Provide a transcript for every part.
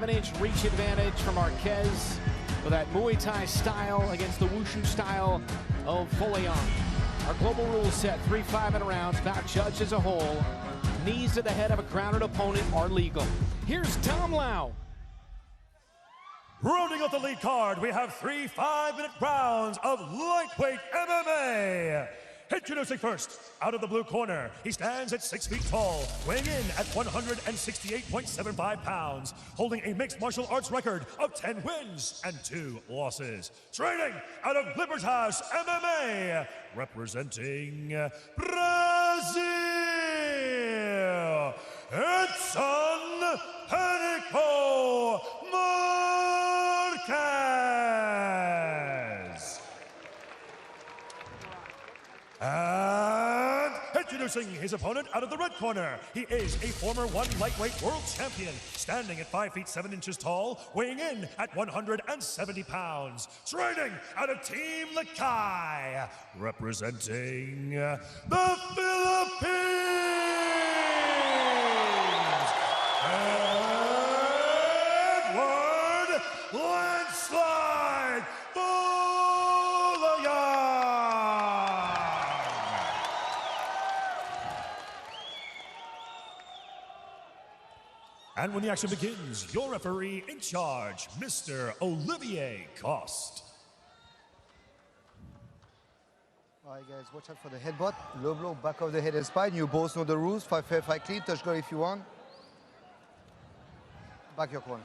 7-inch reach advantage for Marques with that Muay Thai style against the Wushu style of Folayang. Our global rules set, 3-5 in rounds, bout judged as a whole. Knees to the head of a grounded opponent are legal. Here's Tom Lau. Rounding out the lead card, we have 3 5-minute rounds of lightweight MMA. Introducing first, out of the blue corner, he stands at 6 feet tall, weighing in at 168.75 pounds, holding a mixed martial arts record of 10 wins and 2 losses. Training out of Libertas MMA, representing Brazil, Edson Panico Marques. And introducing his opponent out of the red corner, he is a former one lightweight world champion, standing at 5 feet 7 inches tall, weighing in at 170 pounds. Training out of Team Lakai, representing the Philippines, Edward Landslide Folayang. And when the action begins, your referee in charge, Mr. Olivier Coste. All right, guys, watch out for the headbutt. Low blow, back of the head and spine. You both know the rules. Fight fair, fight clean. Touch guard if you want. Back your corner.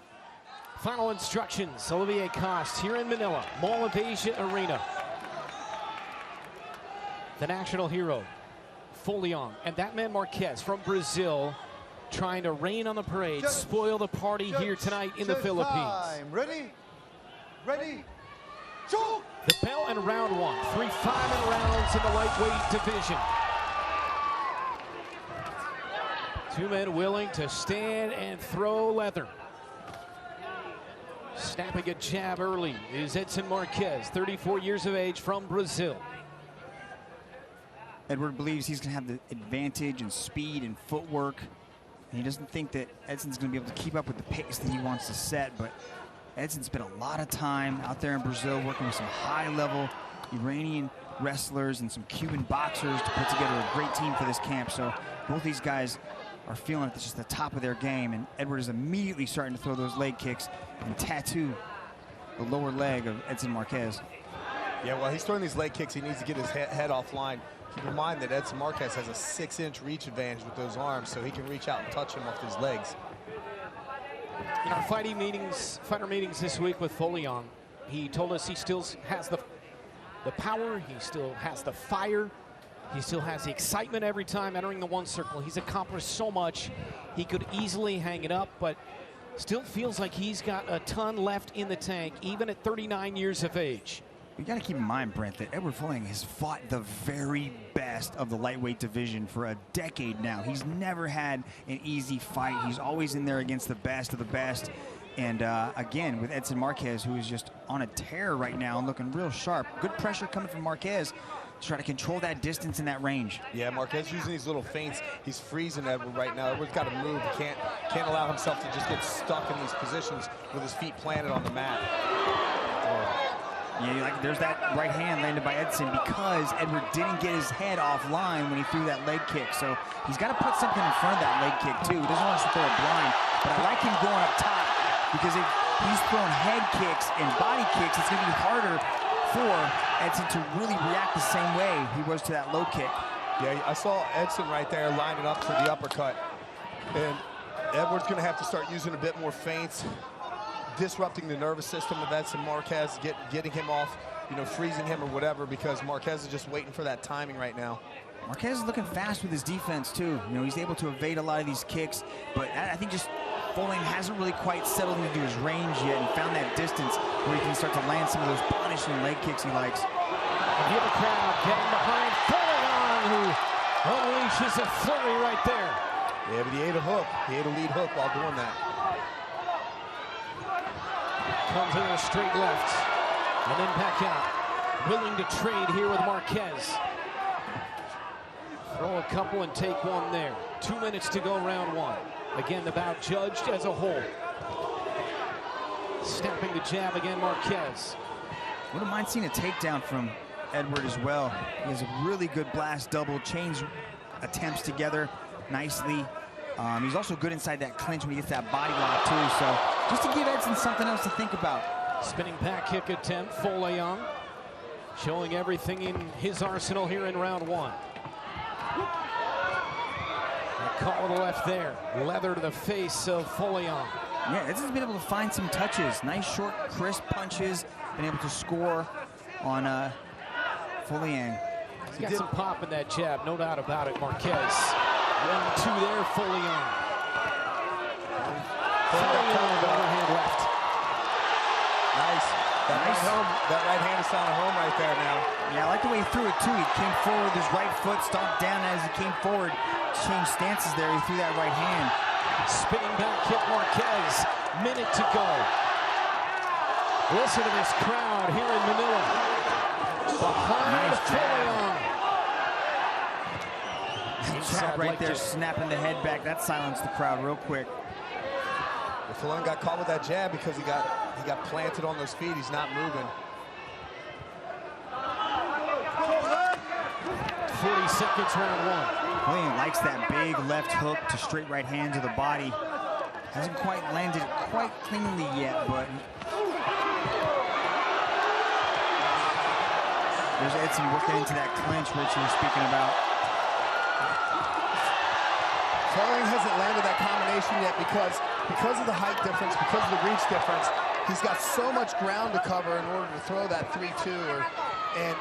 Final instructions, Olivier Coste here in Manila, Mall of Asia Arena. The national hero, Folayang, and that man Marques from Brazil, trying to rain on the parade, spoil the party here tonight in the Philippines. Time. Ready? Ready? Shoot! The bell in round 1, 3-5 rounds in the lightweight division. Two men willing to stand and throw leather. Snapping a jab early is Edson Marques, 34 years of age, from Brazil. Edward believes he's going to have the advantage in speed and footwork. And he doesn't think that Edson's going to be able to keep up with the pace that he wants to set. But Edson spent a lot of time out there in Brazil working with some high-level Iranian wrestlers and some Cuban boxers to put together a great team for this camp. So both these guys are feeling at just the top of their game, and Edward is immediately starting to throw those leg kicks and tattoo the lower leg of Edson Marques. Yeah, well, he's throwing these leg kicks. He needs to get his head offline. Keep in mind that Edson Marques has a 6-inch reach advantage with those arms, so he can reach out and touch him with his legs. In our fighter meetings this week with Folayang, he told us he still has the power, he still has the fire, he still has the excitement every time entering the one circle. He's accomplished so much, he could easily hang it up, but still feels like he's got a ton left in the tank, even at 39 years of age. You got to keep in mind, Brent, that Edward Folayang has fought the very best of the lightweight division for a decade now. He's never had an easy fight. He's always in there against the best of the best. And again, with Edson Marques, who is just on a tear right now and looking real sharp. Good pressure coming from Marques to try to control that distance and that range. Yeah, Marques using these little feints. He's freezing Edward right now. Edward's got to move. He can't allow himself to just get stuck in these positions with his feet planted on the mat. Yeah, like there's that right hand landed by Edson because Edward didn't get his head offline when he threw that leg kick. So he's got to put something in front of that leg kick too. He doesn't want us to throw it blind, but I like him going up top because if he's throwing head kicks and body kicks, it's going to be harder for Edson to really react the same way he was to that low kick. Yeah, I saw Edson right there lining up for the uppercut, and Edward's going to have to start using a bit more feints, disrupting the nervous system of Edson Marques, getting him off, freezing him or whatever, because Marques is just waiting for that timing right now. Marques is looking fast with his defense too. He's able to evade a lot of these kicks, but I think just Folayang hasn't really quite settled into his range yet and found that distance where he can start to land some of those punishing leg kicks he likes. Give the crowd getting behind Folayang, who unleashes a flurry right there. Yeah, but he ate a hook. He ate a lead hook while doing that. Comes in a straight left, and then back out. Willing to trade here with Marques. Throw a couple and take one there. 2 minutes to go, round 1. Again, the bout judged as a whole. Snapping the jab again, Marques. Wouldn't mind seeing a takedown from Edward as well. He has a really good blast double, chains attempts together nicely. He's also good inside that clinch when he gets that body lock too. So just to give Edson something else to think about. Spinning back kick attempt, Folayang showing everything in his arsenal here in round one. Caught with the left there. Leather to the face of Folayang. Yeah, Edson's been able to find some touches. Nice, short, crisp punches. Been able to score on Folayang. He's got some pop in that jab, no doubt about it, Marques. 1-2 there, Folayang. Folayang, overhand left. Nice. That right hand is found a home right there now. Yeah, I like the way he threw it too. He came forward with his right foot, stomped down as he came forward. Changed stances there, he threw that right hand. Spinning back kick, Marques. Minute to go. Listen to this crowd here in Manila. Behind Folayang. Jab right there, snapping the head back. That silenced the crowd real quick. Folayang got caught with that jab because he got planted on those feet. He's not moving. 40 seconds, round one. Folayang likes that big left hook to straight right hand to the body. Hasn't quite landed quite cleanly yet, but there's Edson working into that clinch Rich you were speaking about. Folayang hasn't landed that combination yet because of the height difference, because of the reach difference. He's got so much ground to cover in order to throw that 3-2. And,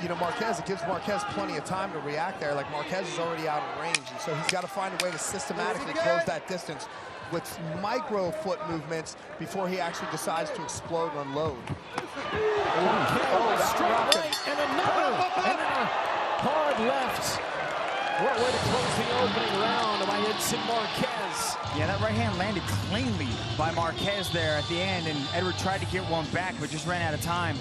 you know, Marques, it gives Marques plenty of time to react there. Like, Marques is already out of range, and so he's got to find a way to systematically close that distance with micro foot movements before he actually decides to explode and unload. Straight right, and a hard left. What a way to close the opening round by Edson Marques. Yeah, that right hand landed cleanly by Marques there at the end, and Edward tried to get one back, but just ran out of time.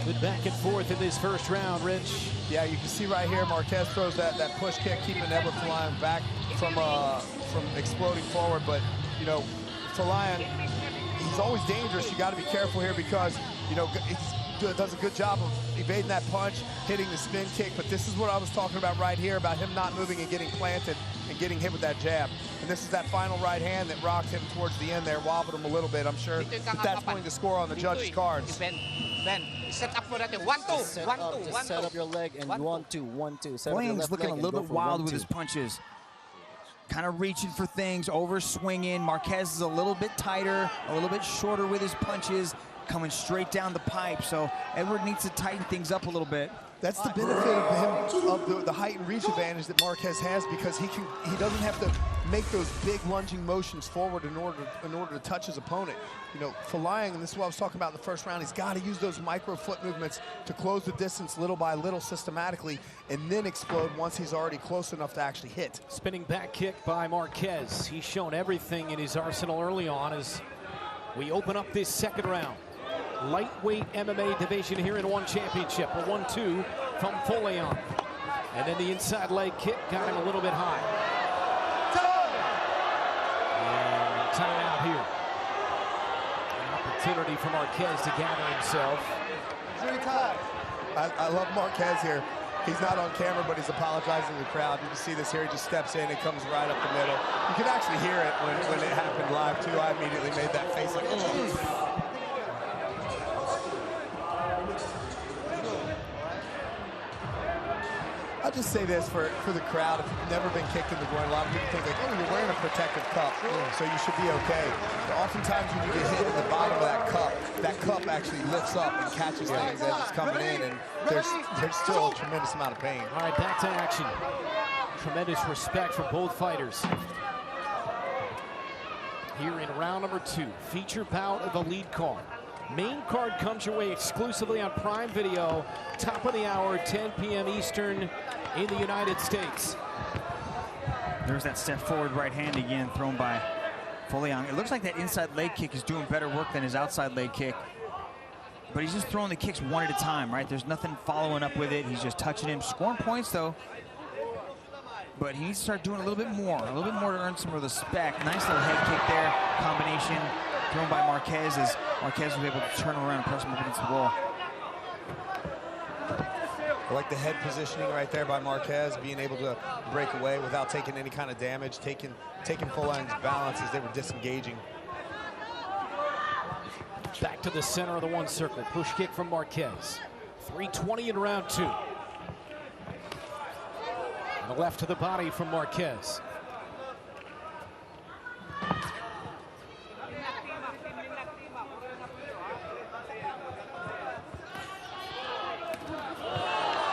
Good back and forth in this first round, Rich. Yeah, you can see right here, Marques throws that push kick, keeping Edward Folayang back from exploding forward. But, you know, Folayang, he's always dangerous. You got to be careful here because, you know, does a good job of evading that punch, hitting the spin kick, but this is what I was talking about right here, about him not moving and getting planted and getting hit with that jab. And this is that final right hand that rocked him towards the end there, wobbled him a little bit. I'm sure that's putting the score on the judges' cards. Then set up for that 1-2, Set up your leg and 1-2. Folayang's looking a little bit wild with his punches. Kind of reaching for things, over swinging. Marques is a little bit tighter, a little bit shorter with his punches, coming straight down the pipe. So Edward needs to tighten things up a little bit. That's the benefit of him, of the height and reach advantage that Marques has, because he doesn't have to make those big lunging motions forward in order to touch his opponent. You know, Folayang, and this is what I was talking about in the first round, he's got to use those micro foot movements to close the distance little by little systematically, and then explode once he's already close enough to actually hit. Spinning back kick by Marques. He's shown everything in his arsenal early on as we open up this second round. Lightweight MMA division here in one championship. A 1-2 from Folayang. And then the inside leg kick got him a little bit high. And time out here. An opportunity for Marques to gather himself. I love Marques here. He's not on camera, but he's apologizing to the crowd. You can see this here. He just steps in and comes right up the middle. You can actually hear it when it happened live, too. I immediately made that face like, I'll just say this for the crowd. If you've never been kicked in the groin, a lot of people think like, oh, you're wearing a protective cup, so you should be okay. But oftentimes when you get hit in the bottom of that cup actually lifts up and catches things as it's coming in, and there's still a tremendous amount of pain. All right, back to action. Tremendous respect for both fighters. Here in round number 2, feature bout of the lead card. Main card comes your way exclusively on Prime Video, top of the hour, 10 p.m. Eastern in the United States. There's that step forward right hand again thrown by Folayang. It looks like that inside leg kick is doing better work than his outside leg kick. But he's just throwing the kicks one at a time, right? There's nothing following up with it. He's just touching him. Scoring points, though. but he needs to start doing a little bit more to earn some respect. Nice little head kick there, combination thrown by Marques as Marques was able to turn around and press him up against the wall. I like the head positioning right there by Marques, being able to break away without taking any kind of damage, taking Folayang's balance as they were disengaging. Back to the center of the one circle. Push kick from Marques. 3:20 in round 2. And the left to the body from Marques.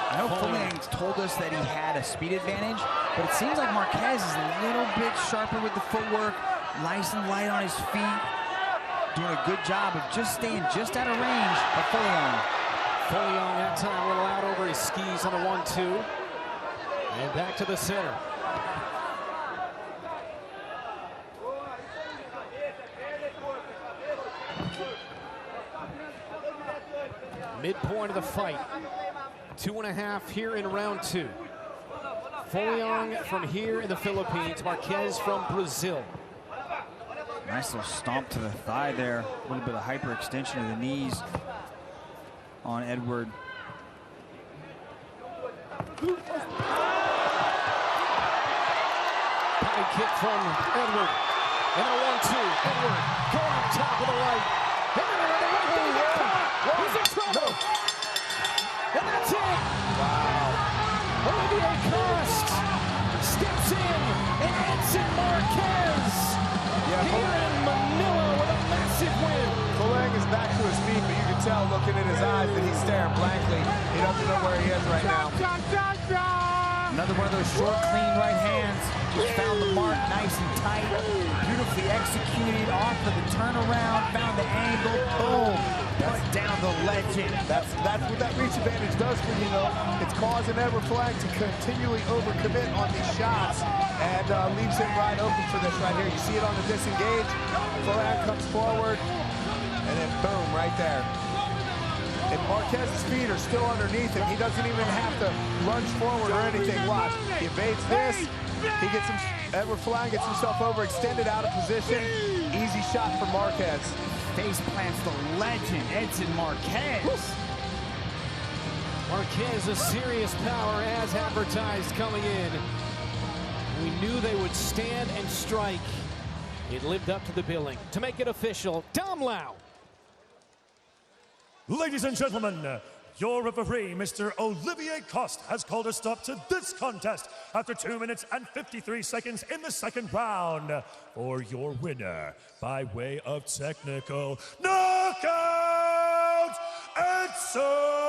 I know Folayang's told us that he had a speed advantage, but it seems like Marques is a little bit sharper with the footwork, nice and light on his feet, doing a good job of just staying just out of range of Folayang. Folayang that time a little out over his skis on the 1-2. And back to the center. Midpoint of the fight. 2.5 here in round 2. Folayang from here in the Philippines, Marques from Brazil. Nice little stomp to the thigh there. A little bit of hyperextension of the knees on Edward. Body kick from Edward. And a 1-2. Edward going on top of the right. And then another right. Gonna get caught. He's in trouble. And that's it. Wow. Olivier Coste steps in. And Edson Marques here in Manila with a massive win. Folayang is back to his feet, but you can tell looking in his eyes that he's staring blankly. He doesn't know where he is right now. Another one of those short, clean right hands. Just found the mark nice and tight. Beautifully executed off of the turnaround. Found the angle. Boom. Put down the legend. That's what that reach advantage does for you, though. It's causing Edward Folayang to continually overcommit on these shots and leaves him wide open for this right here. You see it on the disengage. Folayang comes forward, and then boom, right there. And Marques' feet are still underneath him. He doesn't even have to lunge forward or anything. Watch. He evades this. He gets him. Edward Folayang gets himself overextended out of position. Easy shot for Marques. Face plants the legend, Edson Marques. Marques, a serious power as advertised coming in. We knew they would stand and strike. It lived up to the billing. To make it official, Dom Lau. Ladies and gentlemen, your referee, Mr. Olivier Coste, has called a stop to this contest after 2 minutes and 53 seconds in the second round for your winner by way of technical knockout, Edson